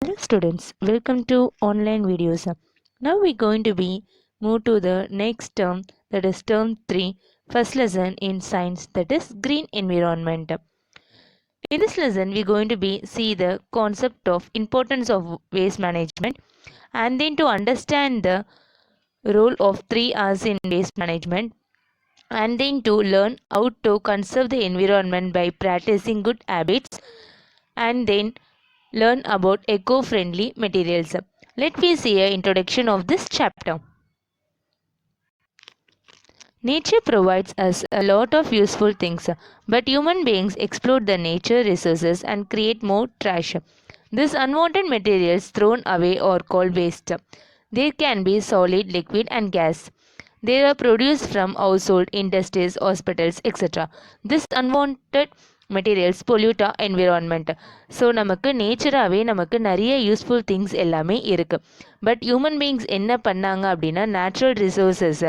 Hello students, welcome to online videos. Now we're going to be move to the next term, that is term 3, first lesson in science, that is green environment. In this lesson we're going to be see the concept of importance of waste management, and then to understand the role of 3 R's in waste management, and then to learn how to conserve the environment by practicing good habits, and then learn about eco-friendly materials. Let me see an introduction of this chapter. Nature provides us a lot of useful things, but human beings exploit the nature resources and create more trash. These unwanted materials thrown away are called waste. They can be solid, liquid, and gas. They are produced from household, industries, hospitals, etc. This unwanted materials pollute environment. So நமக்கு நேச்சராகவே நமக்கு நிறைய useful things எல்லாமே இருக்குது. But human beings என்ன பண்ணாங்க அப்படின்னா natural resources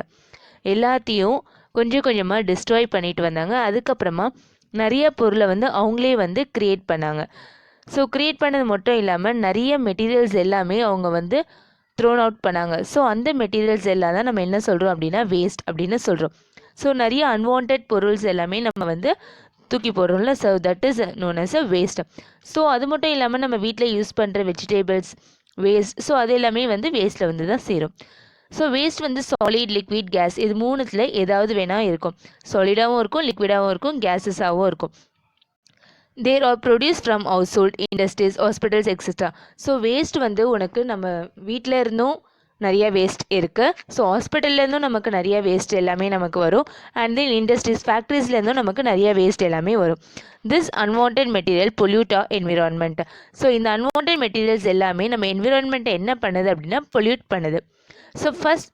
எல்லாத்தையும் கொஞ்சம் கொஞ்சமாக டிஸ்ட்ராய் பண்ணிட்டு வந்தாங்க. அதுக்கப்புறமா நிறைய பொருளை அவங்களே க்ரியேட் பண்ணாங்க. ஸோ க்ரியேட் பண்ணது மட்டும் இல்லாமல் நிறைய மெட்டீரியல்ஸ் எல்லாமே அவங்க த்ரோன் அவுட் பண்ணாங்க. ஸோ அந்த மெட்டீரியல்ஸ் எல்லாம் தான் நம்ம என்ன சொல்கிறோம் அப்படின்னா வேஸ்ட் அப்படின்னு சொல்கிறோம். ஸோ நிறைய அன்வான்ட் பொருள்ஸ் எல்லாமே நம்ம தூக்கி போடுறோம்ல, so that is known as a waste. So அது மட்டும் இல்லாமல் நம்ம வீட்டில் யூஸ் பண்ணுற வெஜிடபிள்ஸ் வேஸ்ட், ஸோ அது எல்லாமே வேஸ்ட்டில் தான் சேரும். So waste solid, liquid, gas இது மூணுத்தில் ஏதாவது வேணால் இருக்கும். சாலிடாகவும் இருக்கும், லிக்விடாகவும் இருக்கும், கேஸஸாகவும் இருக்கும். There are produce from household, industries, hospitals etcetera. So waste நமக்கு நம்ம வீட்டில் இருந்தும் நிறைய வேஸ்ட் இருக்குது. ஸோ ஹாஸ்பிட்டல்லேருந்தும் நமக்கு நிறைய வேஸ்ட் எல்லாமே நமக்கு வரும். அண்ட் தென் இண்டஸ்ட்ரீஸ், ஃபேக்ட்ரிஸ்லேருந்தும் நமக்கு நிறைய வேஸ்ட் எல்லாமே வரும். This unwanted material pollute environment. So இந்த அன்வான்ட் மெட்டீரியல்ஸ் எல்லாமே நம்ம என்விரான்மெண்ட்டை என்ன பண்ணுது அப்படின்னா பொல்யூட் பண்ணுது. So first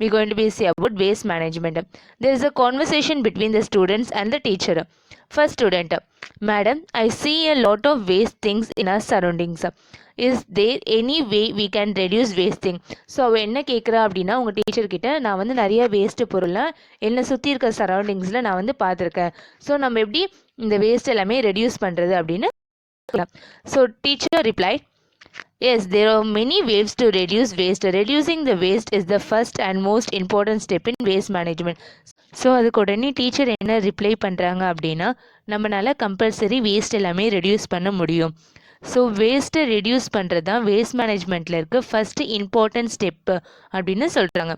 we're going to be see about waste management. There is a conversation between the students and the teacher. First student: Madam, I see a lot of waste things in our surroundings. Is there any way we can reduce wasting? So அவள் என்ன கேட்குறா அப்படின்னா உங்கள் டீச்சர்கிட்ட நான் நிறைய waste பொருளை என்னை சுற்றி இருக்க சரௌண்டிங்ஸில் நான் பார்த்துருக்கேன். ஸோ நம்ம எப்படி இந்த வேஸ்ட் எல்லாமே ரெடியூஸ் பண்ணுறது அப்படின்னு. So teacher reply, yes, there are many ways to reduce waste. Reducing the waste is the first and most important step in waste management. So அதுக்கு உடனே டீச்சர் என்ன ரிப்ளை பண்ணுறாங்க அப்படின்னா நம்மளால் கம்பல்சரி வேஸ்ட் எல்லாமே ரெடியூஸ் பண்ண முடியும். ஸோ வேஸ்ட்டை ரெடியூஸ் பண்ணுறது தான் வேஸ்ட் மேனேஜ்மெண்ட்டில் இருக்க ஃபஸ்ட்டு இம்பார்ட்டன்ட் ஸ்டெப்பு அப்படின்னு சொல்கிறாங்க.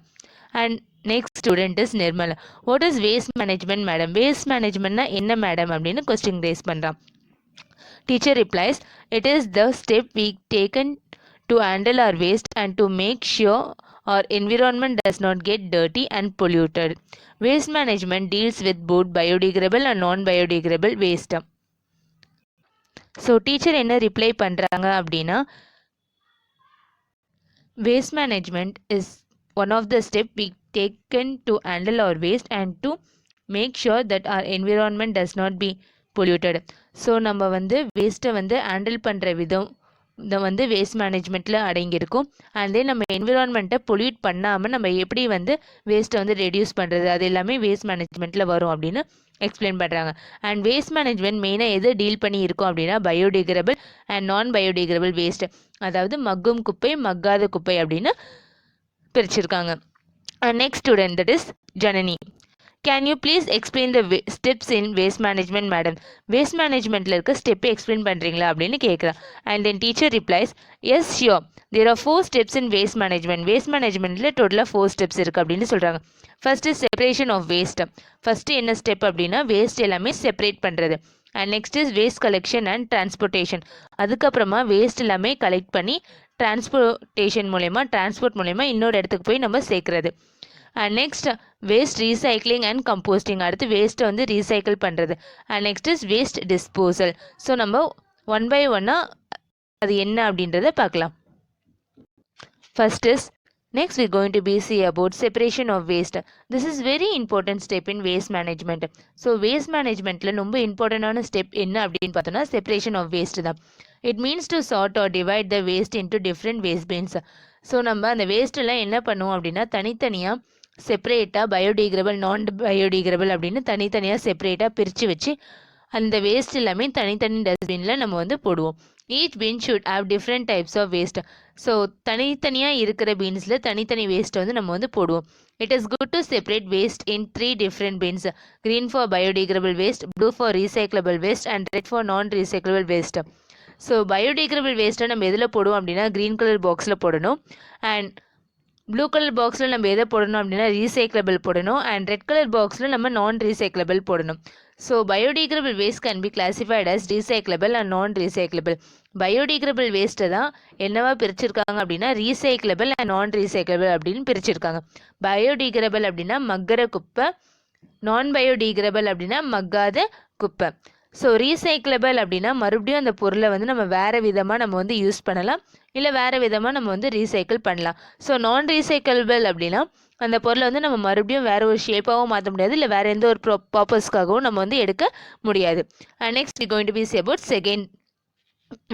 And next student is Nirmala. What is waste management madam? Waste மேனேஜ்மெண்ட்னா என்ன மேடம் அப்படின்னு கொஸ்டின் ரேஸ் பண்ணுறான். Teacher replies, it is the step we taken to handle our waste and to make sure our environment does not get dirty and polluted. Waste management deals with both biodegradable and non-biodegradable waste. So teacher என்ன reply பண்ணுறாங்க அப்படின்னா waste management is one of the steps we taken to handle our waste and to make sure that our environment does not be polluted. So நம்ம வேஸ்ட்டை handle பண்ணுற விதம் இதை waste மேனேஜ்மெண்ட்டில் அடங்கியிருக்கும். And then நம்ம என்விரான்மெண்ட்டை pollute பண்ணாமல் நம்ம எப்படி வேஸ்ட்டை ரெடியூஸ் பண்ணுறது அது எல்லாமே வேஸ்ட் மேனேஜ்மெண்ட்டில் வரும் அப்படின்னு எக்ஸ்பிளைன் பண்ணுறாங்க. அண்ட் வேஸ்ட் மேனேஜ்மெண்ட் மெயினாக எது டீல் பண்ணி இருக்கும் அப்படின்னா பயோடிகிரபிள் அண்ட் நான் பயோடிகிரபிள் வேஸ்ட், அதாவது மக்கும் குப்பை, மக்காத குப்பை அப்படின்னு பிரிச்சிருக்காங்க. Next student that is Janani. Can you please explain the steps in waste management, madam? Waste managementல இருக்க ஸ்டெப்பை எக்ஸ்பிளைன் பண்ணுறீங்களா அப்படின்னு கேட்குறா. And then teacher replies, yes sure, there are 4 steps in waste management. Waste மேனேஜ்மெண்ட்டில் டோட்டலாக 4 steps இருக்குது அப்படின்னு சொல்கிறாங்க. First is separation of waste. First என்ன ஸ்டெப் அப்படின்னா வேஸ்ட் எல்லாமே செப்பரேட் பண்ணுறது. And next is waste collection and transportation. அதுக்கப்புறமா வேஸ்ட் எல்லாமே கலெக்ட் பண்ணி டிரான்ஸ்போர்ட் மூலயமா இன்னொரு இடத்துக்கு போய் நம்ம சேர்க்குறது. And next waste recycling and composting. அடுத்து வேஸ்ட்டை ரீசைக்கிள் பண்ணுறது. And next is waste disposal. So நம்ம ஒன் பை ஒன்னாக அது என்ன அப்படின்றத பார்க்கலாம். First is next we're going to be see about separation of waste. This is very important step in waste management. So waste managementல ரொம்ப இம்பார்ட்டண்டான ஸ்டெப் என்ன அப்படின்னு பார்த்தோம்னா செப்பரேஷன் ஆஃப் வேஸ்ட் தான். It means to sort or divide the waste into different waste bins. So நம்ம அந்த வேஸ்ட்டெல்லாம் என்ன பண்ணுவோம் அப்படின்னா தனித்தனியாக செப்பரேட்டாக பயோடிகிரபிள், நான் பயோடிகிரபிள் அப்படின்னு தனித்தனியாக செப்பரேட்டாக பிரித்து வச்சு அந்த வேஸ்ட் எல்லாமே தனித்தனி டஸ்ட்பினில் நம்ம போடுவோம். Each bin should have different types of waste. So தனித்தனியாக இருக்கிற பீன்ஸில் தனித்தனி வேஸ்ட்டை வந்து நம்ம வந்து போடுவோம். It is good to separate waste in 3 different bins. Green for biodegradable waste, blue for recyclable waste and red for non-recyclable waste. So biodegradable வேஸ்ட்டை நம்ம எதில் போடுவோம் அப்படின்னா க்ரீன் கலர் பாக்ஸில் போடணும். அண்ட் ப்ளூ கலர் பாக்ஸில் நம்ம எதை போடணும் அப்படின்னா ரீசைக்கிளபிள் போடணும். அண்ட் ரெட் கலர் பாக்ஸில் நம்ம நான் ரீசைக்கிளபிள் போடணும். So biodegradable waste can be classified as recyclable and non recyclable. Biodegradable வேஸ்ட்டை தான் என்னவா பிரிச்சிருக்காங்க அப்படின்னா ரீசைக்கிளபிள் அண்ட் நான் ரீசைக்கிளபிள் அப்படின்னு பிரிச்சிருக்காங்க. பயோடிகிரேடபிள் அப்படின்னா மக்கிற குப்பை, நான் பயோடிகிரேடபிள் அப்படின்னா மக்காத குப்பை. ஸோ ரீசைக்கிளபிள் அப்படின்னா மறுபடியும் அந்த பொருளை வந்து நம்ம வேறு விதமாக நம்ம வந்து யூஸ் பண்ணலாம், இல்லை வேறு விதமாக நம்ம வந்து ரீசைக்கிள் பண்ணலாம். ஸோ நான் ரீசைக்கிளபிள் அப்படின்னா அந்த பொருளை வந்து நம்ம மறுபடியும் வேறு ஒரு ஷேப்பாகவும் மாற்ற முடியாது, இல்லை வேறு எந்த ஒரு பர்பஸ்க்காகவும் நம்ம வந்து எடுக்க முடியாது. And next we going to be say about second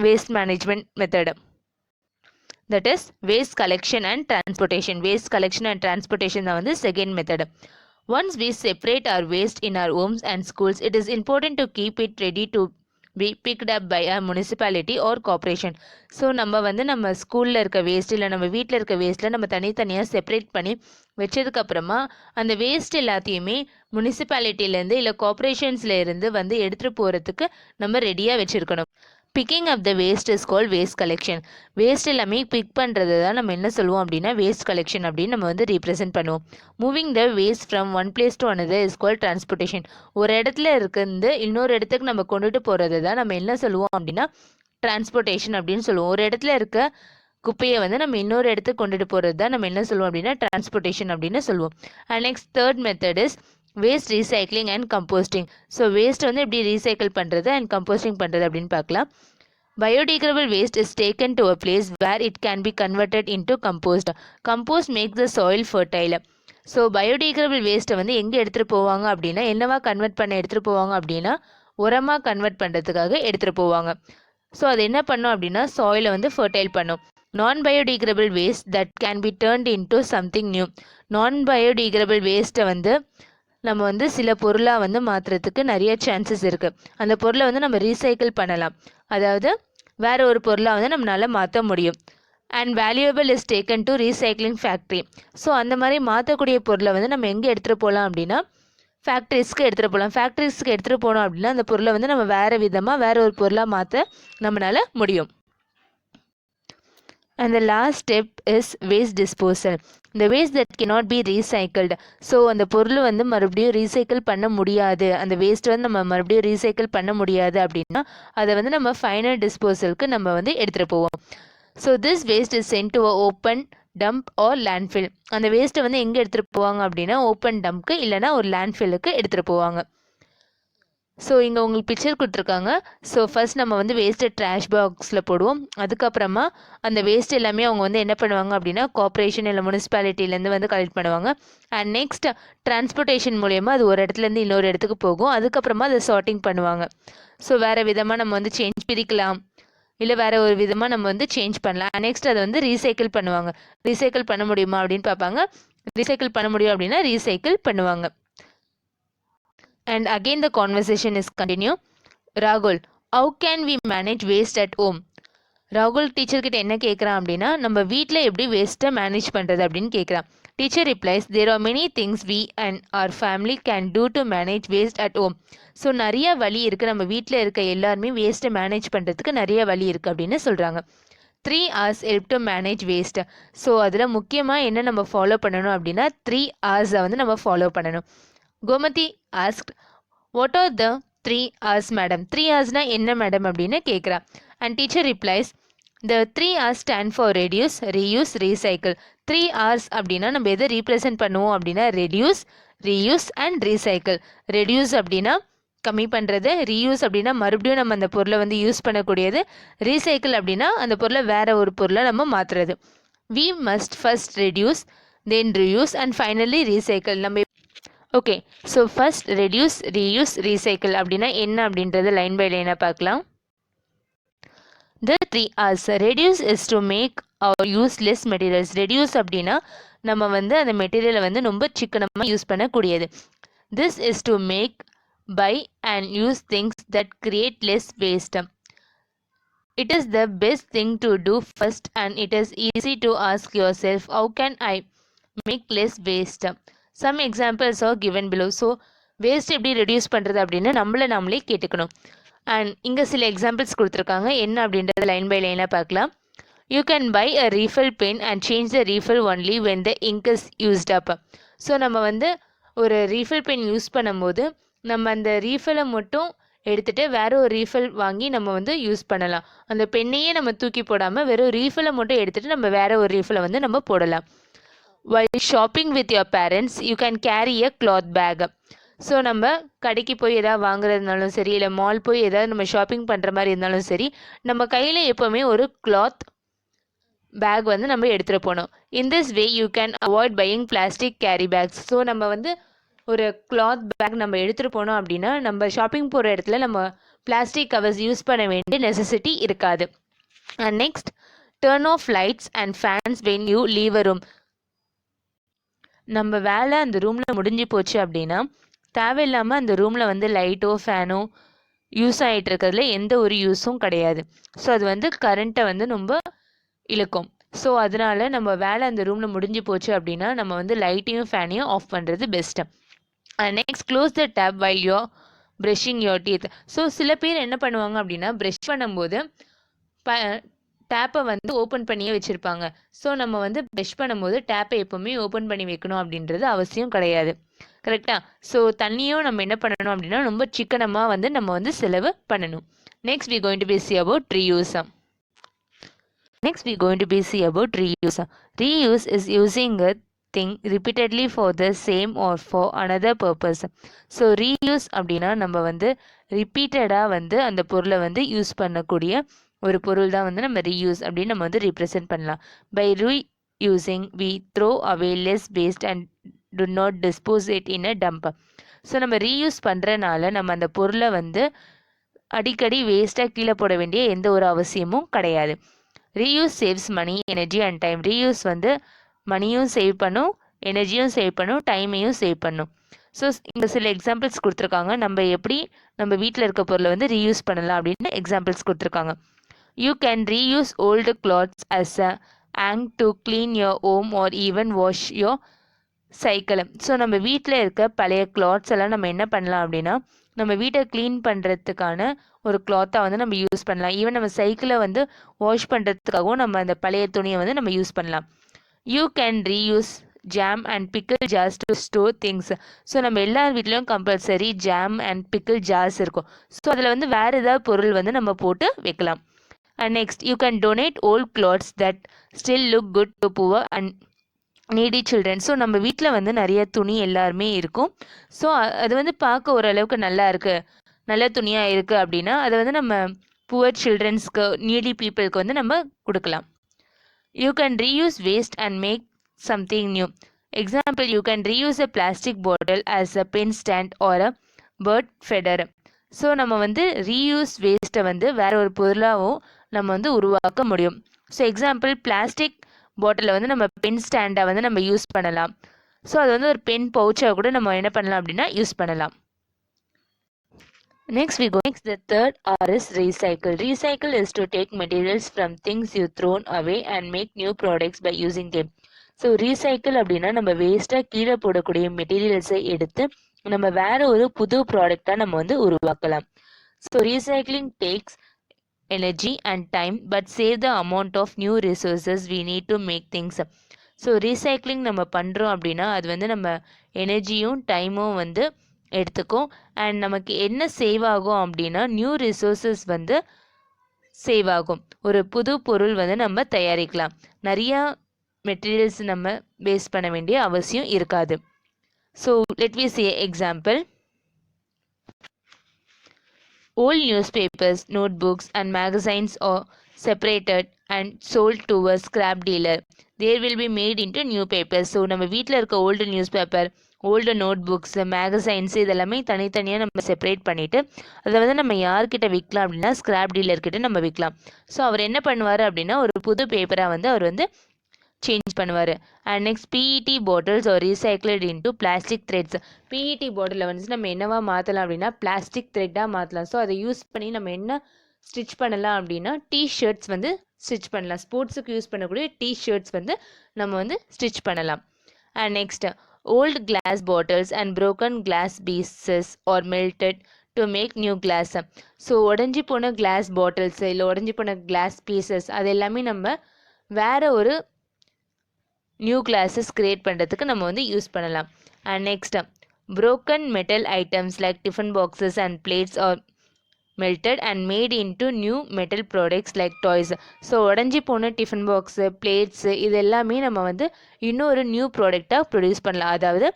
waste management method, that is waste collection and transportation. Waste collection and transportation தான் வந்து second method. Once we separate our waste in our homes and schools, it is important to keep it ready to be picked up by a municipality or corporation. So நம்ம வந்து நம்ம ஸ்கூலில் இருக்க waste இல்லை நம்ம வீட்டில் இருக்க வேஸ்ட்டில் நம்ம தனித்தனியாக செப்பரேட் பண்ணி வச்சதுக்கப்புறமா அந்த வேஸ்ட் எல்லாத்தையுமே முனிசிபாலிட்டியிலேருந்து இல்லை கார்பரேஷன்ஸில் இருந்து வந்து எடுத்துகிட்டு போகிறதுக்கு நம்ம ரெடியாக வச்சுருக்கணும். Picking up the waste is call waste collection. Waste எல்லாமே பிக் பண்ணுறது தான் நம்ம என்ன சொல்லுவோம் அப்படின்னா வேஸ்ட் கலெக்ஷன் அப்படின்னு நம்ம வந்து ரீப்ரசென்ட் பண்ணுவோம். Moving the waste from one place to another is call transportation. ஒரு இடத்துல இருந்து இன்னொரு இடத்துக்கு நம்ம கொண்டுட்டு போகிறது தான் நம்ம என்ன சொல்லுவோம் அப்படின்னா டிரான்ஸ்போர்ட்டேஷன் அப்படின்னு சொல்லுவோம். ஒரு இடத்துல இருக்க குப்பையை வந்து நம்ம இன்னொரு இடத்துக்கு கொண்டுட்டு போகிறது தான் நம்ம என்ன சொல்லுவோம் அப்படின்னா டிரான்ஸ்போர்ட்டேஷன் அப்படின்னு சொல்லுவோம். And next third method is waste recycling and composting. So waste வந்து எப்படி ரீசைக்கிள் பண்ணுறது அண்ட் கம்போஸ்டிங் பண்ணுறது அப்படின்னு பார்க்கலாம். Biodegradable waste is taken to a place where it can be converted into compost. Compost makes the soil fertile. So biodegradable வேஸ்ட்டை வந்து எங்கே எடுத்துகிட்டு போவாங்க அப்படின்னா என்னவா கன்வெர்ட் பண்ண எடுத்துகிட்டு போவாங்க அப்படின்னா உரமாக கன்வெர்ட் பண்ணுறதுக்காக எடுத்துகிட்டு போவாங்க. ஸோ அது என்ன பண்ணும் அப்படின்னா சாயிலை வந்து ஃபர்டைல் பண்ணும். Non biodegradable waste that can be turned into something new. Non biodegradable வேஸ்ட்டை வந்து நம்ம வந்து சில பொருளாக வந்து மாற்றுறதுக்கு நிறைய சான்சஸ் இருக்குது. அந்த பொருளை வந்து நம்ம ரீசைக்கிள் பண்ணலாம், அதாவது வேறு ஒரு பொருளாக வந்து நம்மளால் மாற்ற முடியும். And valuable is taken to recycling factory. So அந்த மாதிரி மாற்றக்கூடிய பொருளை வந்து நம்ம எங்கே எடுத்துகிட்டு போகலாம் அப்படின்னா ஃபேக்ட்ரிஸ்க்கு எடுத்துகிட்டு போகலாம். ஃபேக்ட்ரிஸ்க்கு எடுத்துகிட்டு போனோம் அப்படின்னா அந்த பொருளை வந்து நம்ம வேறு விதமாக வேறு ஒரு பொருளாக மாற்ற நம்மளால் முடியும். And the last step is waste disposal. The waste that cannot be recycled. So அந்த பொருள் வந்து மறுபடியும் ரீசைக்கிள் பண்ண முடியாது, அந்த வேஸ்ட் வந்து நம்ம மறுபடியும் ரீசைக்கிள் பண்ண முடியாது அப்படின்னா அதை வந்து நம்ம ஃபைனல் டிஸ்போசலுக்கு நம்ம வந்து எடுத்துகிட்டு போவோம். So this waste is sent to open dump or landfill. அந்த வேஸ்ட்டை வந்து எங்கே எடுத்துகிட்டு போவாங்க அப்படின்னா ஓப்பன் டம்ப்க்கு இல்லைனா ஒரு லேண்ட்ஃபில்லுக்கு எடுத்துகிட்டு போவாங்க. ஸோ இங்கே உங்களுக்கு பிக்சர் கொடுத்துருக்காங்க. ஸோ ஃபர்ஸ்ட் நம்ம வந்து வேஸ்ட்டை ட்ராஷ் பாக்ஸில் போடுவோம். அதுக்கப்புறமா அந்த வேஸ்ட் எல்லாமே அவங்க வந்து என்ன பண்ணுவாங்க அப்படின்னா கார்பரேஷன் இல்லை முனிசிபாலிட்டிலேருந்து வந்து கலெக்ட் பண்ணுவாங்க. அண்ட் நெக்ஸ்ட் டிரான்ஸ்போர்ட்டேஷன் மூலயமா அது ஒரு இடத்துலேருந்து இன்னொரு இடத்துக்கு போகும். அதுக்கப்புறமா அதை சார்ட்டிங் பண்ணுவாங்க. ஸோ வேறு விதமாக நம்ம வந்து பிரிக்கலாம், இல்லை வேறு ஒரு விதமாக நம்ம வந்து சேஞ்ச் பண்ணலாம். நெக்ஸ்ட் அதை வந்து ரீசைக்கிள் பண்ணுவாங்க. ரீசைக்கிள் பண்ண முடியுமா அப்படின்னு பார்ப்பாங்க. ரீசைக்கிள் பண்ண முடியும் அப்படின்னா ரீசைக்கிள் பண்ணுவாங்க. And again the conversation is continue. Rahul, how can we manage waste at home? ராகுல் டீச்சர் கிட்ட என்ன கேட்குறான் அப்படின்னா நம்ம வீட்டில் எப்படி வேஸ்ட்டை மேனேஜ் பண்ணுறது அப்படின்னு கேட்குறான். Teacher replies, there are many things we and our family can do to manage waste at home. So நிறைய வழி இருக்குது, நம்ம வீட்டில் இருக்க எல்லாருமே வேஸ்ட்டை மேனேஜ் பண்ணுறதுக்கு நிறைய வழி இருக்குது அப்படின்னு சொல்கிறாங்க. 3 hours help to manage waste. So அதில் முக்கியமாக என்ன நம்ம ஃபாலோ பண்ணணும் அப்படின்னா 3 hours வந்து நம்ம ஃபாலோ பண்ணணும். Gomathi asked, what are the 3 hours madam? 3 hours என்ன மேடம் அப்படின்னு கேட்குறா. And teacher replies, the 3 hours stand for reduce, reuse, recycle. 3 hours அப்படின்னா நம்ம எதை ரீப்ரசென்ட் பண்ணுவோம் அப்படின்னா reduce, reuse and recycle. Reduce அப்படின்னா கம்மி பண்ணுறது, ரீயூஸ் அப்படின்னா மறுபடியும் நம்ம அந்த பொருளை வந்து யூஸ் பண்ணக்கூடியது, ரீசைக்கிள் அப்படின்னா அந்த பொருளை வேறு ஒரு பொருளை நம்ம மாற்றுறது. We must first reduce, then reuse and finally recycle. நம்ம okay, so first reduce, reuse, recycle அப்படின்னா என்ன அப்படின்றத லைன் பை லைனாக பார்க்கலாம். The 3 hours. Reduce is to make our useless materials. Reduce அப்படின்னா நம்ம வந்து அந்த மெட்டீரியலை வந்து ரொம்ப சிக்கனமாக யூஸ் பண்ணக்கூடியது. This is to make, buy and use things that create less waste. It is the best thing to do first, and it is easy to ask yourself, how can I make less waste? Some examples are given below. So waste எப்படி reduce பண்ணுறது அப்படின்னு நம்மளே கேட்டுக்கணும். And இங்கே சில examples கொடுத்துருக்காங்க. என்ன அப்படின்றத லைன் பை லைனாக பார்க்கலாம். You can buy a refill pen and change the refill only when the ink is used up. So நம்ம வந்து ஒரு ரீஃபில் பென் யூஸ் பண்ணும்போது நம்ம அந்த ரீஃபிலை மட்டும் எடுத்துகிட்டு வேற ஒரு ரீஃபில் வாங்கி நம்ம வந்து யூஸ் பண்ணலாம். அந்த பெண்ணையே நம்ம தூக்கி போடாமல் வெறும் ரீஃபிலை மட்டும் எடுத்துகிட்டு நம்ம வேற ஒரு ரீஃபிலை வந்து நம்ம போடலாம். while shopping with your parents you can carry a cloth bag. So நம்ம கடைக்கு போய் எதாவது வாங்குறதுனாலும் சரி, இல்லை மால் போய் எதாவது நம்ம ஷாப்பிங் பண்ணுற மாதிரி இருந்தாலும் சரி, நம்ம கையில் எப்போவுமே ஒரு கிளாத் பேக் வந்து நம்ம எடுத்துகிட்டு போகணும். In this way you can avoid buying plastic carry bags. So நம்ம வந்து ஒரு கிளாத் பேக் நம்ம எடுத்துகிட்டு போனோம் அப்படின்னா நம்ம ஷாப்பிங் போகிற இடத்துல நம்ம பிளாஸ்டிக் கவர்ஸ் யூஸ் பண்ண வேண்டிய நெசசிட்டி இருக்காது. And next, turn of lights and fans when you leave a room. நம்ம வேலை அந்த ரூமில் முடிஞ்சு போச்சு அப்படின்னா தேவையில்லாமல் அந்த ரூமில் வந்து லைட்டோ ஃபேனோ யூஸ் ஆகிட்டு இருக்கிறதுல எந்த ஒரு யூஸும் கிடையாது. ஸோ அது வந்து கரண்ட்டை வந்து ரொம்ப இழுக்கும். ஸோ அதனால நம்ம வேலை அந்த ரூமில் முடிஞ்சு போச்சு அப்படின்னா நம்ம வந்து லைட்டையும் ஃபேனையும் ஆஃப் பண்ணுறது best. And next, close the tap while you brushing your teeth. So சில பேர் என்ன பண்ணுவாங்க அப்படின்னா ப்ரஷ் பண்ணும்போது டேப்பை வந்து ஓப்பன் பண்ணியே வச்சுருப்பாங்க. ஸோ நம்ம வந்து ப்ரஷ் பண்ணும்போது டேப்பை எப்போவுமே ஓப்பன் பண்ணி வைக்கணும் அப்படின்றது அவசியம் கிடையாது. கரெக்டாக? ஸோ தண்ணியும் நம்ம என்ன பண்ணணும் அப்படின்னா ரொம்ப சிக்கனமாக வந்து நம்ம வந்து செலவு பண்ணணும். Next we going to be see about reuse. Next we going to be see about reuse. Reuse is using a thing repeatedly for the same or for another purpose. So reuse அப்படின்னா நம்ம வந்து ரிப்பீட்டடாக வந்து அந்த பொருளை வந்து use பண்ணக்கூடிய ஒரு பொருள் தான் வந்து நம்ம ரீயூஸ் அப்படின்னு நம்ம வந்து ரீப்ரசென்ட் பண்ணலாம். By reusing we throw away less waste and do not dispose it in a dump. So நம்ம ரீயூஸ் பண்ணுறனால நம்ம அந்த பொருளை வந்து அடிக்கடி வேஸ்ட்டாக கீழே போட வேண்டிய எந்த ஒரு அவசியமும் கிடையாது. Reuse saves money, energy and time. Reuse வந்து மணியும் சேவ் பண்ணும், எனர்ஜியும் சேவ் பண்ணும், டைமையும் சேவ் பண்ணும். ஸோ இங்கே சில எக்ஸாம்பிள்ஸ் கொடுத்துருக்காங்க. நம்ம எப்படி நம்ம வீட்டில் இருக்க பொருளை வந்து ரீயூஸ் பண்ணலாம் அப்படின்னு எக்ஸாம்பிள்ஸ் கொடுத்துருக்காங்க. You can reuse old clothes as a hang to clean your home or even wash your cycle. So நம்ம வீட்டில் இருக்க பழைய கிளாத்ஸ் எல்லாம் நம்ம என்ன பண்ணலாம் அப்படின்னா நம்ம வீட்டை க்ளீன் பண்ணுறதுக்கான ஒரு கிளாத்தாக வந்து நம்ம யூஸ் பண்ணலாம். ஈவன் நம்ம சைக்கிளை வந்து வாஷ் பண்ணுறதுக்காகவும் நம்ம அந்த பழைய துணியை வந்து நம்ம யூஸ் பண்ணலாம். You can reuse jam and pickle jars to store things. So நம்ம எல்லார் வீட்லேயும் compulsory jam and pickle jars இருக்கும். ஸோ அதில் வந்து வேறு ஏதாவது பொருள் வந்து நம்ம போட்டு வைக்கலாம். And next, you can donate old clothes that still look good to poor and needy children. So நம்ம வீட்டில் வந்து நிறைய துணி எல்லாருமே இருக்கும். ஸோ அது வந்து பார்க்க ஓரளவுக்கு நல்லா இருக்குது, நல்ல துணியாக இருக்குது அப்படின்னா அதை வந்து நம்ம புவர் சில்ட்ரன்ஸ்க்கு, நீடி பீப்புளுக்கு வந்து நம்ம கொடுக்கலாம். You can reuse waste and make something new. Example, you can reuse a plastic bottle as a pen stand or a bird feeder. So நம்ம வந்து ரீயூஸ் வேஸ்ட்டை வந்து வேற ஒரு பொருளாகவும் நம்ம வந்து உருவாக்க முடியும். ஸோ எக்ஸாம்பிள், பிளாஸ்டிக் பாட்டிலை வந்து நம்ம பென் ஸ்டாண்டை வந்து நம்ம யூஸ் பண்ணலாம். ஸோ அது வந்து ஒரு பென் பவுச்சாக கூட நம்ம என்ன பண்ணலாம் அப்படின்னா யூஸ் பண்ணலாம். Next the third R is recycle. Recycle is to take materials from things you thrown away and make new products by using them. So recycle அப்படின்னா நம்ம வேஸ்ட்டாக கீழே போடக்கூடிய மெட்டீரியல்ஸை எடுத்து நம்ம வேற ஒரு புது ப்ராடக்டாக நம்ம வந்து உருவாக்கலாம். So recycling takes energy and time but save the amount of new resources we need to make things. So recycling நம்ம பண்ணுறோம் அப்படின்னா அது வந்து நம்ம எனர்ஜியும் டைமும் வந்து எடுத்துக்கும். அண்ட் நமக்கு என்ன சேவ் ஆகும் அப்படின்னா நியூ ரிசோர்ஸஸ் வந்து சேவ் ஆகும். ஒரு புது பொருள் வந்து நம்ம தயாரிக்கலாம். நிறையா மெட்டீரியல்ஸ் நம்ம வேஸ்ட் பண்ண வேண்டிய அவசியம் இருக்காது. So let we see example. Old newspapers, notebooks and magazines are separated and sold to a scrap dealer. They will be made into new papers. So நம்ம வீட்டில் இருக்க old newspaper, old notebook, magazines இதெல்லாமே தனித்தனியாக நம்ம separate பண்ணிவிட்டு அதை வந்து நம்ம யார்கிட்ட விற்கலாம் அப்படின்னா ஸ்கிராப் டீலர்கிட்ட நம்ம விற்கலாம். ஸோ அவர் என்ன பண்ணுவார் அப்படின்னா ஒரு புது பேப்பராக வந்து அவர் வந்து சேஞ்ச் பண்ணுவார். And next, PET bottles are recycled into plastic threads. PET பாட்டிலை வந்து நம்ம என்னவா மாற்றலாம் அப்படின்னா பிளாஸ்டிக் த்ரெட்டாக மாற்றலாம். ஸோ அதை யூஸ் பண்ணி நம்ம என்ன ஸ்டிச் பண்ணலாம் அப்படின்னா டிஷர்ட்ஸ் வந்து ஸ்டிச் பண்ணலாம். ஸ்போர்ட்ஸுக்கு யூஸ் பண்ணக்கூடிய டிஷர்ட்ஸ் வந்து நம்ம வந்து ஸ்டிச் பண்ணலாம். And next old glass bottles and broken glass pieces are melted to make new glass. So உடஞ்சி போன கிளாஸ் பாட்டில்ஸ் இல்லை உடஞ்சி போன கிளாஸ் பீசஸ் அது எல்லாமே நம்ம வேற ஒரு நியூ கிளாஸஸ் கிரியேட் பண்ணுறதுக்கு நம்ம வந்து யூஸ் பண்ணலாம். And next broken metal items like tiffin boxes and plates are melted and made into new metal products like toys. So உடஞ்சி போன டிஃபன் பாக்ஸு பிளேட்ஸு இது எல்லாமே நம்ம வந்து இன்னொரு நியூ ப்ராடக்டாக ப்ரொடியூஸ் பண்ணலாம். அதாவது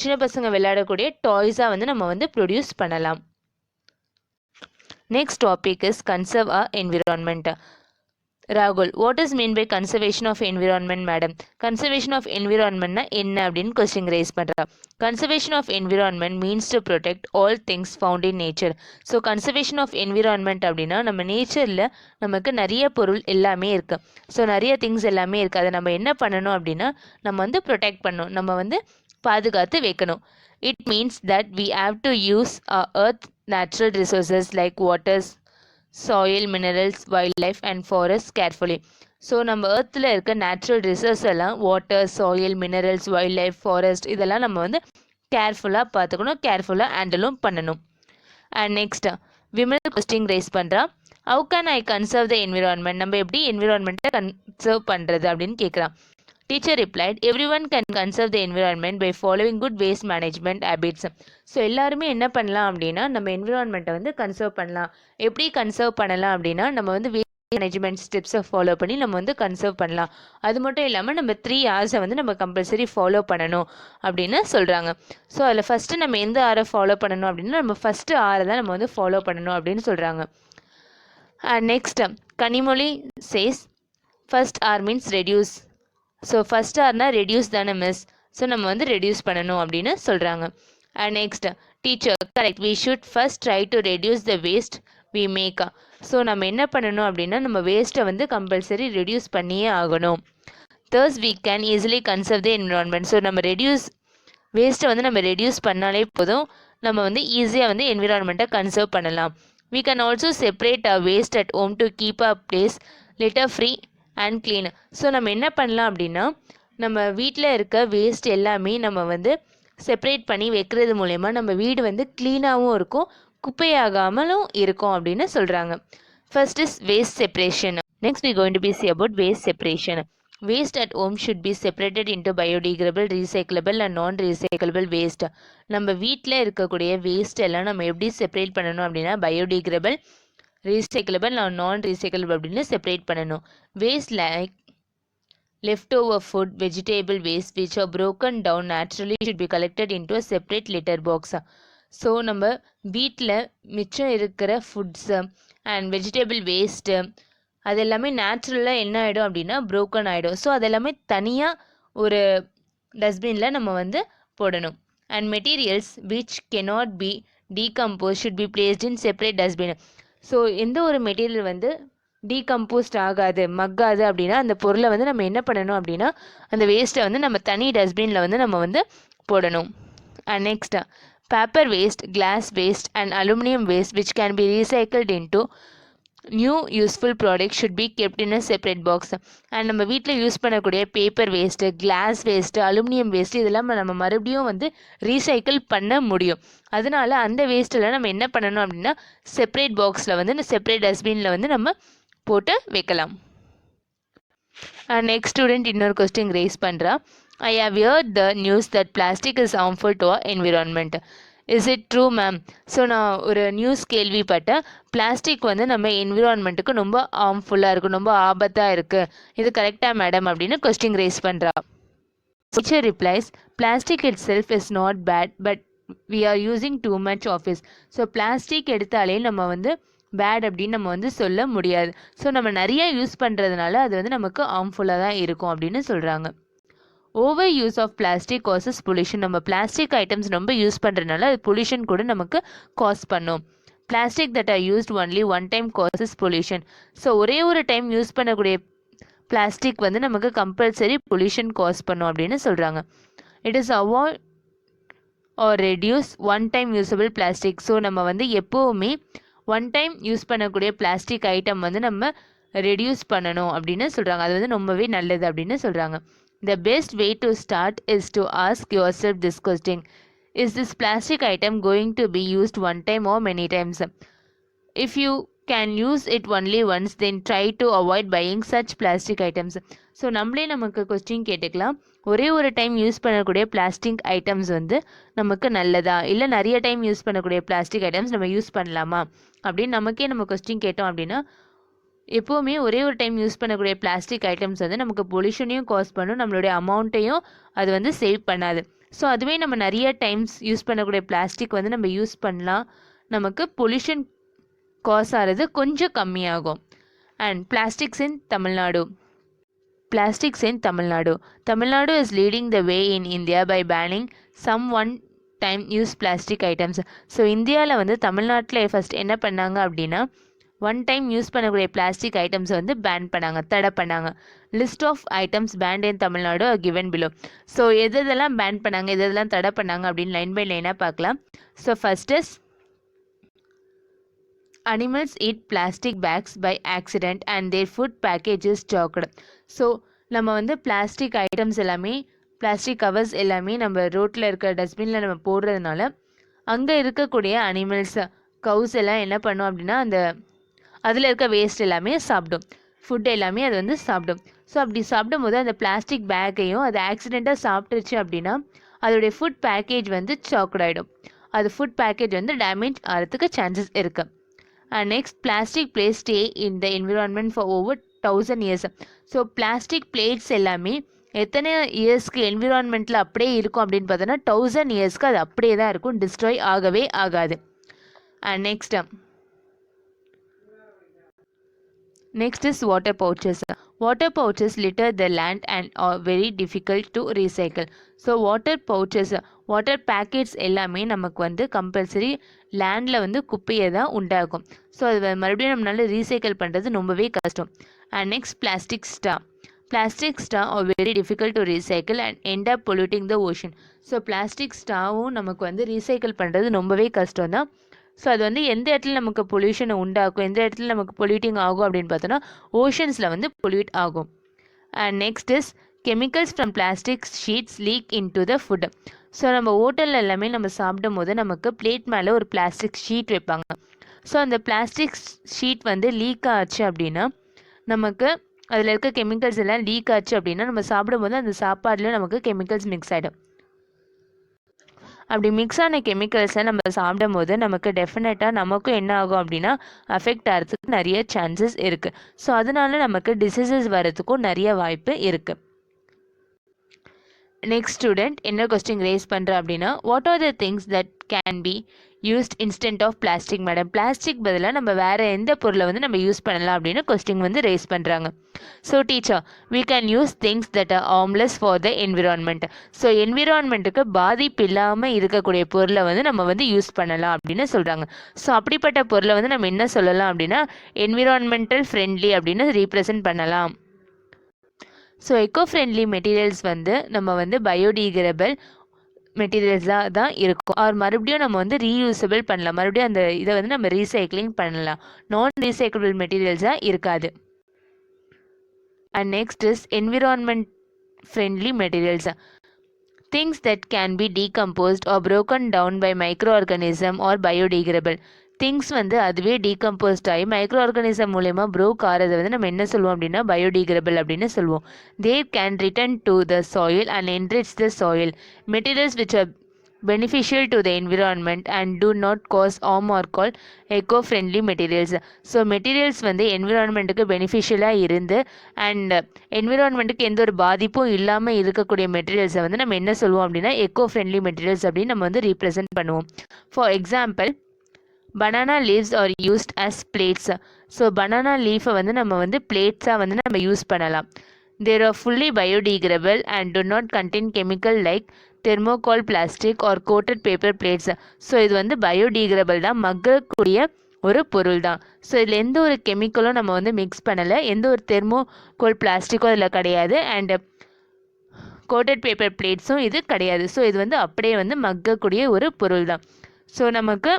சின்ன பசங்க விளையாடக்கூடிய டாய்ஸாக வந்து நம்ம வந்து ப்ரொடியூஸ் பண்ணலாம். Next topic is conserve a environment. ராகுல், what is mean by conservation of environment madam? Conservation of என்விரான்மெண்ட்னா என்ன அப்படின்னு கொஸ்டின் ரைஸ் பண்ணுறா. Conservation of environment means to protect all things found in nature. So conservation of environment அப்படின்னா நம்ம நேச்சரில் நமக்கு நிறைய பொருள் எல்லாமே இருக்குது. ஸோ நிறைய திங்ஸ் எல்லாமே இருக்குது. அதை நம்ம என்ன பண்ணணும் அப்படின்னா நம்ம வந்து ப்ரொடெக்ட் பண்ணணும், நம்ம வந்து பாதுகாத்து வைக்கணும். It means that we have to use earth natural resources like waters, soil, minerals, wildlife and forest carefully. So நம்ம எர்த்தில் இருக்க நேச்சுரல் ரிசோர்ஸ் எல்லாம் water, soil, minerals, wildlife, forest இதெல்லாம் நம்ம வந்து கேர்ஃபுல்லாக பார்த்துக்கணும், கேர்ஃபுல்லாக ஹேண்டிலும் பண்ணணும். And next Vimal question raise பண்ணுறா. How can I conserve the environment? நம்ம எப்படி என்விரான்மெண்ட்டை கன்சர்வ் பண்ணுறது அப்படின்னு கேட்குறான். Teacher replied, everyone can conserve the environment by following good waste management habits. So எல்லாருமே என்ன பண்ணலாம் அப்படின்னா நம்ம என்விரான்மெண்ட்டை வந்து கன்சர்வ் பண்ணலாம். எப்படி கன்சர்வ் பண்ணலாம் அப்படின்னா நம்ம வந்து வேஸ்ட் மேனேஜ்மெண்ட் ஸ்டெப்ஸை ஃபாலோ பண்ணி நம்ம வந்து கன்சர்வ் பண்ணலாம். அது மட்டும் இல்லாமல் நம்ம 3 hours வந்து நம்ம கம்பல்சரி ஃபாலோ பண்ணணும் அப்படின்னு சொல்கிறாங்க. ஸோ அதில் ஃபஸ்ட்டு நம்ம எந்த ஆரை ஃபாலோ பண்ணணும் அப்படின்னா நம்ம ஃபஸ்ட்டு ஆரை தான் நம்ம வந்து ஃபாலோ பண்ணணும் அப்படின்னு சொல்கிறாங்க. And next Kanimozhi says first R means reduce. So first ஆர்னா ரெடியூஸ் தானே மிஸ், ஸோ நம்ம வந்து ரெடியூஸ் பண்ணணும் அப்படின்னு சொல்கிறாங்க. And next teacher correct, we should first try to reduce the waste we make. So நம்ம என்ன பண்ணணும் அப்படின்னா நம்ம வேஸ்ட்டை வந்து கம்பல்சரி ரெடியூஸ் பண்ணியே ஆகணும். There's we can easily conserve the environment. So நம்ம வேஸ்ட்டை வந்து நம்ம ரெடியூஸ் பண்ணாலே போதும், நம்ம வந்து ஈஸியாக வந்து என்விரான்மெண்ட்டை கன்சர்வ் பண்ணலாம். We can also separate a waste at home to keep a place litter free and clean. So நம்ம என்ன பண்ணலாம் அப்படின்னா நம்ம வீட்டில் இருக்க வேஸ்ட் எல்லாமே நம்ம வந்து செப்பரேட் பண்ணி வைக்கிறது மூலயமா நம்ம வீடு வந்து க்ளீனாகவும் இருக்கும், குப்பையாகாமலும் இருக்கும் அப்படின்னு சொல்கிறாங்க. First is waste separation. Next we going to be see about waste separation. Waste at home should be separated into biodegradable, recyclable and non-recyclable waste. நம்ம வீட்டில் இருக்கக்கூடிய வேஸ்ட் எல்லாம் நம்ம எப்படி செப்பரேட் பண்ணணும் அப்படின்னா biodegradable, recyclable and non recyclable அப்படின்னு separate பண்ணணும். Waste like leftover food, vegetable waste which are broken down naturally should be collected into a separate litter box. So நம்ம வீட்டில் மிச்சம் இருக்கிற ஃபுட்ஸு அண்ட் வெஜிடபிள் வேஸ்ட்டு அது எல்லாமே நேச்சுரலாக என்ன ஆகிடும் அப்படின்னா broken ஆகிடும். ஸோ அது எல்லாமே தனியாக ஒரு டஸ்ட்பினில் நம்ம வந்து போடணும். And materials which cannot be decomposed should be placed in separate dustbin. So எந்த ஒரு மெட்டீரியல் வந்து டீகம்போஸ்ட் ஆகாது, மக்காது அப்படின்னா அந்த பொருளை வந்து நம்ம என்ன பண்ணணும் அப்படின்னா அந்த வேஸ்ட்டை வந்து நம்ம தனி டஸ்ட்பினில் வந்து நம்ம வந்து போடணும். And next paper waste, glass waste and aluminium waste which can be recycled into new useful product should be kept in a separate box. And நம்ம வீட்டில் யூஸ் பண்ணக்கூடிய paper waste, glass waste, aluminium waste இதெல்லாம் நம்ம மறுபடியும் வந்து recycle பண்ண முடியும். அதனால அந்த வேஸ்ட்டெல்லாம் நம்ம என்ன பண்ணணும் அப்படின்னா செப்பரேட் பாக்ஸில் வந்து இந்த செப்பரேட் டஸ்ட்பினில் வந்து நம்ம போட்டு வைக்கலாம். நெக்ஸ்ட் ஸ்டூடெண்ட் இன்னொரு கொஸ்டின் ரைஸ் பண்ணுறா. I have heard the news that plastic is harmful to our environment. Is it true ma'am? So நான் ஒரு நியூஸ் கேள்விப்பட்டேன், பிளாஸ்டிக் வந்து நம்ம என்விரான்மெண்ட்டுக்கு ரொம்ப ஹார்ம்ஃபுல்லாக இருக்குது, ரொம்ப ஆபத்தாக இருக்குது, இது கரெக்டாக மேடம் அப்படின்னு கொஸ்டின் ரைஸ் பண்ணுறா. Teacher replies, plastic itself is not bad but we are using too much of it. So plastic எடுத்தாலே நம்ம வந்து பேட் அப்படின்னு நம்ம வந்து சொல்ல முடியாது. ஸோ நம்ம நிறைய யூஸ் பண்ணுறதுனால அது வந்து நமக்கு ஹார்ம்ஃபுல்லாக தான் இருக்கும் அப்படின்னு சொல்கிறாங்க. Over use of plastic causes pollution. நம்ம பிளாஸ்டிக் ஐட்டம்ஸ் ரொம்ப யூஸ் பண்ணுறதுனால அது பொல்யூஷன் கூட நமக்கு காஸ் பண்ணும். Plastic that are used only one time causes pollution. So ஒரே ஒரு டைம் யூஸ் பண்ணக்கூடிய பிளாஸ்டிக் வந்து நமக்கு கம்பல்சரி பொல்யூஷன் காஸ் பண்ணும் அப்படின்னு சொல்கிறாங்க. It is avoid or reduce one time usable plastic. So நம்ம வந்து எப்போவுமே ஒன் டைம் யூஸ் பண்ணக்கூடிய பிளாஸ்டிக் ஐட்டம் வந்து நம்ம ரெடியூஸ் பண்ணணும் அப்படின்னு சொல்கிறாங்க. அது வந்து ரொம்பவே நல்லது அப்படின்னு சொல்கிறாங்க. The best way to start is to ask yourself this question: is this plastic item going to be used one time or many times? If you can use it only once, then try to avoid buying such plastic items. So நம்மளே நமக்கு question கேட்டுக்கலாம், ஒரே ஒரு time use பண்ணக்கூடிய plastic items வந்து நமக்கு நல்லதா, இல்லை நிறைய டைம் யூஸ் பண்ணக்கூடிய பிளாஸ்டிக் ஐட்டம்ஸ் நம்ம யூஸ் பண்ணலாமா அப்படின்னு நமக்கே நம்ம கொஸ்டின் கேட்டோம் அப்படின்னா, எப்போவுமே ஒரே ஒரு டைம் யூஸ் பண்ணக்கூடிய பிளாஸ்டிக் ஐட்டம்ஸ் வந்து நமக்கு பொல்யூஷனையும் காஸ் பண்ணும், நம்மளுடைய அமௌண்ட்டையும் அது வந்து சேவ் பண்ணாது. ஸோ அதுவே நம்ம நிறைய டைம்ஸ் யூஸ் பண்ணக்கூடிய பிளாஸ்டிக் வந்து நம்ம யூஸ் பண்ணலாம், நமக்கு பொல்யூஷன் காஸ் ஆகிறது கொஞ்சம் கம்மியாகும். And plastics in Tamil Nadu. Tamil Nadu is leading the way in India by banning some one-time use plastic items. So இந்தியாவில் வந்து தமிழ்நாட்டில் ஃபஸ்ட் என்ன பண்ணாங்க அப்படின்னா, ஒன் டைம் யூஸ் பண்ணக்கூடிய பிளாஸ்டிக் ஐட்டம்ஸ் வந்து பேன் பண்ணாங்க, தடை பண்ணாங்க. List of items banned in Tamil Nadu given below. So எதெல்லாம் பேன் பண்ணாங்க, எதெல்லாம் தடை பண்ணாங்க அப்படின்னு லைன் பை லைனாக பார்க்கலாம். So first is animals eat plastic bags by accident and their food package is chalked. So நம்ம வந்து பிளாஸ்டிக் ஐட்டம்ஸ் எல்லாமே, பிளாஸ்டிக் கவர்ஸ் எல்லாமே நம்ம ரோட்டில் இருக்க டஸ்ட்பினில் நம்ம போடுறதுனால அங்கே இருக்கக்கூடிய அனிமல்ஸ், கவுஸ் எல்லாம் என்ன பண்ணும் அப்படின்னா, அந்த அதில் இருக்க வேஸ்ட் எல்லாமே சாப்பிடும், ஃபுட் எல்லாமே அது வந்து சாப்பிடும். ஸோ அப்படி சாப்பிடும்போது அந்த பிளாஸ்டிக் பேக்கையும் அது ஆக்சிடெண்ட்டாக சாப்பிட்டுருச்சு அப்படின்னா அதோடைய ஃபுட் பேக்கேஜ் வந்து சாக்ட் ஆகிடும். அது ஃபுட் பேக்கேஜ் வந்து டேமேஜ் ஆகிறதுக்கு சான்சஸ் இருக்குது. And next, plastic plates stay in the environment for over 1000 years. So plastic plates எல்லாமே எத்தனை இயர்ஸ்க்கு என்விரான்மெண்ட்டில் அப்படியே இருக்கும் அப்படின்னு பார்த்தோன்னா 1000 இயர்ஸ்க்கு அது அப்படியே தான் இருக்கும், டிஸ்ட்ராய் ஆகவே ஆகாது. And next is water pouches. Water pouches litter the land and are very difficult to recycle. So water packets எல்லாமே நமக்கு வந்து கம்பல்சரி லேண்டில் வந்து குப்பையை தான் உண்டாகும். ஸோ அது மறுபடியும் நம்மளால் ரீசைக்கிள் பண்ணுறது ரொம்பவே கஷ்டம். And next plastic straw are very difficult to recycle and end up polluting the ocean. So plastic ஸ்ட்ராவும் நமக்கு வந்து ரீசைக்கிள் பண்ணுறது ரொம்பவே கஷ்டம் தான். ஸோ அது வந்து எந்த இடத்துல நமக்கு பொல்யூஷனை உண்டாக்கும், எந்த இடத்துல நமக்கு பொல்யூட்டிங் ஆகும் அப்படின்னு பார்த்தோன்னா ஓஷன்ஸில் வந்து பொல்யூட் ஆகும். And next is chemicals from plastic sheets leak into the food. So நம்ம ஹோட்டலில் எல்லாமே நம்ம சாப்பிடும் போது நமக்கு பிளேட் மேலே ஒரு பிளாஸ்டிக் ஷீட் வைப்பாங்க. ஸோ அந்த பிளாஸ்டிக் ஷீட் வந்து லீக் ஆச்சு அப்படின்னா, நமக்கு அதில் இருக்க கெமிக்கல்ஸ் எல்லாம் லீக் ஆச்சு அப்படின்னா நம்ம சாப்பிடும்போது அந்த சாப்பாடுலேயும் நமக்கு கெமிக்கல்ஸ் மிக்ஸ் ஆகிடும். அப்படி மிக்ஸ் ஆன கெமிக்கல்ஸை நம்ம சாப்பிடும் போது நமக்கு டெஃபினட்டாக நமக்கும் என்ன ஆகும் அப்படின்னா அஃபெக்ட் ஆகிறதுக்கு நிறைய சான்சஸ் இருக்குது. ஸோ அதனால நமக்கு டிசீசஸ் வர்றதுக்கும் நிறைய வாய்ப்பு இருக்குது. நெக்ஸ்ட் ஸ்டூடெண்ட் என்ன கொஸ்டின் ரேஸ் பண்ணுறா அப்படின்னா, what are the things that can be used instead of plastic madam. Plastic பதிலாக நம்ம வேறு எந்த பொருளை வந்து நம்ம யூஸ் பண்ணலாம் அப்படின்னு கொஸ்டின் வந்து ரேஸ் பண்ணுறாங்க. So teacher, we can use things that are harmless for the environment. So என்விரான்மெண்ட்டுக்கு பாதிப்பு இல்லாமல் இருக்கக்கூடிய பொருளை வந்து நம்ம வந்து யூஸ் பண்ணலாம் அப்படின்னு சொல்கிறாங்க. ஸோ அப்படிப்பட்ட பொருளை வந்து நம்ம என்ன சொல்லலாம் அப்படின்னா என்விரான்மெண்டல் ஃப்ரெண்ட்லி அப்படின்னு ரீப்ரசன்ட் பண்ணலாம். ஸோ எக்கோ ஃப்ரெண்ட்லி மெட்டீரியல்ஸ் வந்து நம்ம வந்து பயோடிகிரேடபிள் மெட்டீரியல்ஸாக தான் இருக்கும். அவர் மறுபடியும் நம்ம வந்து ரீயூசபிள் பண்ணலாம், மறுபடியும் அந்த இதை வந்து நம்ம ரீசைக்ளிங் பண்ணலாம். நான் ரீசைக்கிளபிள் மெட்டீரியல்ஸாக இருக்காது. And next is environment friendly materials. Things that can be decomposed or broken down by micro organism or biodegradable. Things வந்து அதுவே டீகம்போஸ்ட் ஆகி மைக்ரோ ஆர்கானிசம் மூலயமா ப்ரோக் ஆகிறத வந்து நம்ம என்ன சொல்லுவோம் அப்படின்னா பயோடிகிரேடபிள் அப்படின்னு சொல்லுவோம். They can return to the soil and enrich the soil. Materials which are beneficial to the environment and do not cause harm are called eco-friendly materials. So materials வந்து என்விரான்மெண்ட்டுக்கு பெனிஃபிஷியலாக இருந்து அண்ட் என்விரான்மெண்ட்டுக்கு எந்த ஒரு பாதிப்பும் இல்லாமல் இருக்கக்கூடிய மெட்டீரியல்ஸை வந்து நம்ம என்ன சொல்லுவோம் அப்படின்னா எக்கோ ஃப்ரெண்ட்லி மெட்டீரியல்ஸ் அப்படின்னு நம்ம வந்து ரீப்ரசென்ட் பண்ணுவோம். For example, banana leaves are used as plates. So banana லீஃபை வந்து நம்ம வந்து பிளேட்ஸாக வந்து நம்ம யூஸ் பண்ணலாம். There are fully biodegradable and do not contain chemical like thermocol plastic or coated paper plates. So இது வந்து பயோடிகிரேடபிள் தான், மக்கக்கூடிய ஒரு பொருள் தான். ஸோ இதில் எந்த ஒரு கெமிக்கலும் நம்ம வந்து மிக்ஸ் பண்ணலை, எந்த ஒரு தெர்மோகால் பிளாஸ்டிக்கும் இதில் கிடையாது, அண்ட் கோட்டட் பேப்பர் பிளேட்ஸும் இது கிடையாது. ஸோ இது வந்து அப்படியே வந்து மக்கக்கூடிய ஒரு பொருள் தான். ஸோ நமக்கு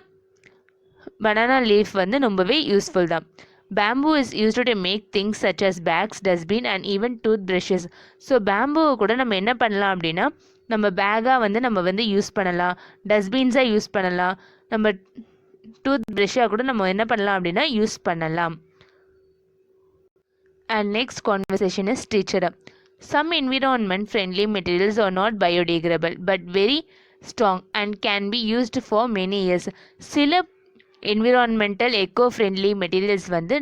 banana leaf வந்து ரொம்பவே யூஸ்ஃபுல் தான். Bamboo is used to make things such as bags, dustbin and even tooth brushes. So பேம்பூவை கூட நம்ம என்ன பண்ணலாம் அப்படின்னா நம்ம பேக்காக வந்து நம்ம வந்து யூஸ் பண்ணலாம், டஸ்ட்பின்ஸாக யூஸ் பண்ணலாம், நம்ம டூத் ப்ரஷ்ஷாக கூட நம்ம என்ன பண்ணலாம் அப்படின்னா யூஸ் பண்ணலாம். And next conversation is teacher. Some environment friendly materials are not biodegradable but very strong and can be used for many years. சில environmental eco friendly materials வந்து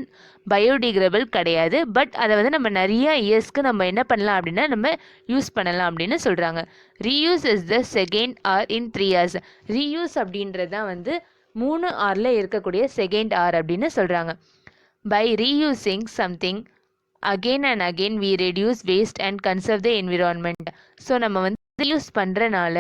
biodegradable கிடையாது, பட் அதை வந்து நம்ம நிறைய இயர்ஸ்க்கு நம்ம என்ன பண்ணலாம் அப்படின்னா நம்ம யூஸ் பண்ணலாம் அப்படின்னு சொல்கிறாங்க. Reuse is the second R in 3 hours. Reuse அப்படின்றது தான் வந்து 3 hourல இருக்கக்கூடிய செகண்ட் ஆர் அப்படின்னு சொல்கிறாங்க. By reusing something again and again we reduce waste and conserve the environment. So நம்ம வந்து யூஸ் பண்ணுறனால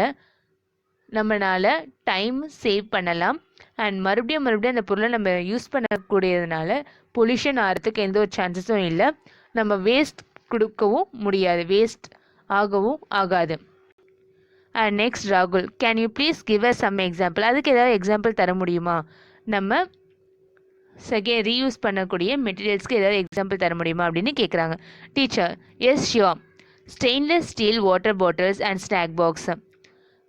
நம்மளால் டைம் சேவ் பண்ணலாம் அண்ட் மறுபடியும் அந்த பொருளை நம்ம யூஸ் பண்ணக்கூடியதுனால பொல்யூஷன் ஆகிறதுக்கு எந்த ஒரு சான்சஸும் இல்லை. நம்ம வேஸ்ட் கொடுக்கவும் முடியாது, வேஸ்ட் ஆகவும் ஆகாது. அண்ட் நெக்ஸ்ட் ராகுல், can you please give us some example? அதுக்கு ஏதாவது எக்ஸாம்பிள் தர முடியுமா? நம்ம செகண்ட் ரீயூஸ் பண்ணக்கூடிய மெட்டீரியல்ஸ்க்கு ஏதாவது எக்ஸாம்பிள் தர முடியுமா அப்படின்னு கேட்குறாங்க. Teacher, yes sure. Stainless steel water bottles and snack box.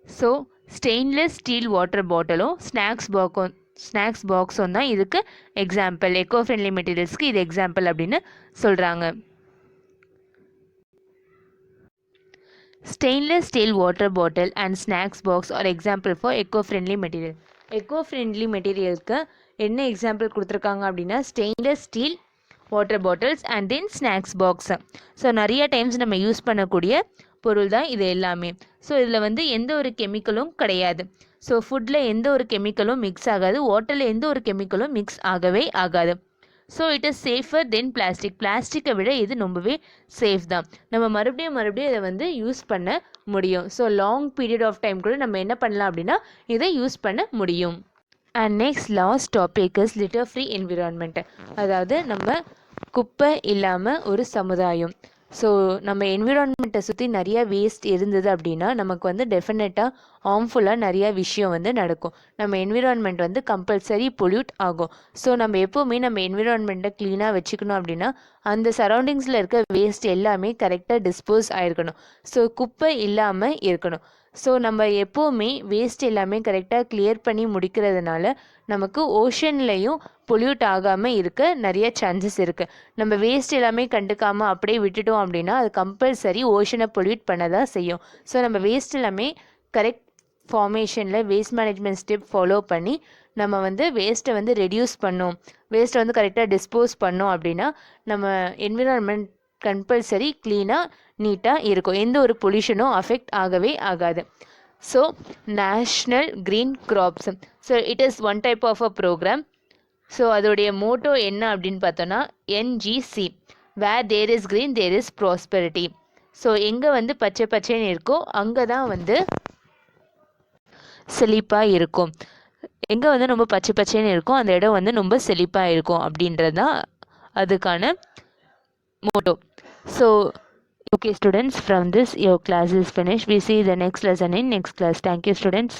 So stainless steel water பாட்டிலும் ஸ்நாக்ஸ் பாக்ஸும் தான் இதுக்கு எக்ஸாம்பிள். எக்கோ ஃப்ரெண்ட்லி மெட்டீரியல்ஸ்க்கு இது எக்ஸாம்பிள் அப்படின்னு சொல்கிறாங்க. Stainless steel water bottle and snacks box are example for eco friendly material. Eco friendly மெட்டீரியலுக்கு என்ன example கொடுத்துருக்காங்க அப்படின்னா stainless steel water bottles and then snacks box. So நிறைய டைம்ஸ் நம்ம யூஸ் பண்ணக்கூடிய பொருள் தான் இது எல்லாமே. ஸோ இதில் வந்து எந்த ஒரு கெமிக்கலும் கிடையாது. ஸோ ஃபுட்டில் எந்த ஒரு கெமிக்கலும் மிக்ஸ் ஆகாது, வாட்டரில் எந்த ஒரு கெமிக்கலும் மிக்ஸ் ஆகவே ஆகாது. So it is safer then plastic. பிளாஸ்டிக்கை விட இது ரொம்பவே சேஃப் தான். நம்ம மறுபடியும் இதை வந்து யூஸ் பண்ண முடியும். So long period of time கூட நம்ம என்ன பண்ணலாம் அப்படின்னா இதை யூஸ் பண்ண முடியும். And next last topic is litter free environment. அதாவது நம்ம குப்பை இல்லாமல் ஒரு சமுதாயம். ஸோ நம்ம என்விரான்மெண்ட்டை சுற்றி நிறையா வேஸ்ட் இருந்தது அப்படின்னா நமக்கு வந்து டெஃபினட்டாக ஹார்ம்ஃபுல்லாக நிறையா விஷயம் வந்து நடக்கும். நம்ம என்விரான்மெண்ட் வந்து கம்பல்சரி பொல்யூட் ஆகும். ஸோ நம்ம எப்போவுமே நம்ம என்விரான்மெண்ட்டை க்ளீனாக வச்சுக்கணும் அப்படின்னா அந்த சரௌண்டிங்ஸில் இருக்க வேஸ்ட் எல்லாமே கரெக்டாக டிஸ்போஸ் ஆகிருக்கணும். ஸோ குப்பை இல்லாமல் இருக்கணும். ஸோ நம்ம எப்போவுமே வேஸ்ட் எல்லாமே கரெக்டாக கிளியர் பண்ணி முடிக்கிறதுனால நமக்கு ஓஷன்லேயும் பொல்யூட் ஆகாமல் இருக்க நிறைய சான்சஸ் இருக்குது. நம்ம வேஸ்ட் எல்லாமே கண்டுக்காமல் அப்படியே விட்டுட்டோம் அப்படின்னா அது கம்பல்சரி ஓஷனை பொல்யூட் பண்ண தான் செய்யும். ஸோ நம்ம வேஸ்ட் எல்லாமே கரெக்ட் ஃபார்மேஷனில் வேஸ்ட் மேனேஜ்மெண்ட் ஸ்டெப் ஃபாலோ பண்ணி நம்ம வந்து வேஸ்ட்டை வந்து ரெடியூஸ் பண்ணோம், வேஸ்ட்டை வந்து கரெக்டாக டிஸ்போஸ் பண்ணோம் அப்படின்னா நம்ம என்விரான்மெண்ட் கம்பல்சரி க்ளீனாக நீட்டாக இருக்கும், எந்த ஒரு பொல்யூஷனும் அஃபெக்ட் ஆகவே ஆகாது. So national green corps, so it is one type of a program. So அதோடைய மோட்டோ என்ன அப்படின்னு பார்த்தோன்னா NGC, where there is green there is prosperity. So எங்கே வந்து பச்சை பச்சைன்னு இருக்கோ அங்கே தான் வந்து செழிப்பாக இருக்கும். எங்கே வந்து ரொம்ப பச்சை பச்சைன்னு இருக்கும் அந்த இடம் வந்து ரொம்ப செழிப்பாக இருக்கும் அப்படின்றது தான் அதுக்கான motto. So okay students, from this your class is finished. We see the next lesson in next class. Thank you students.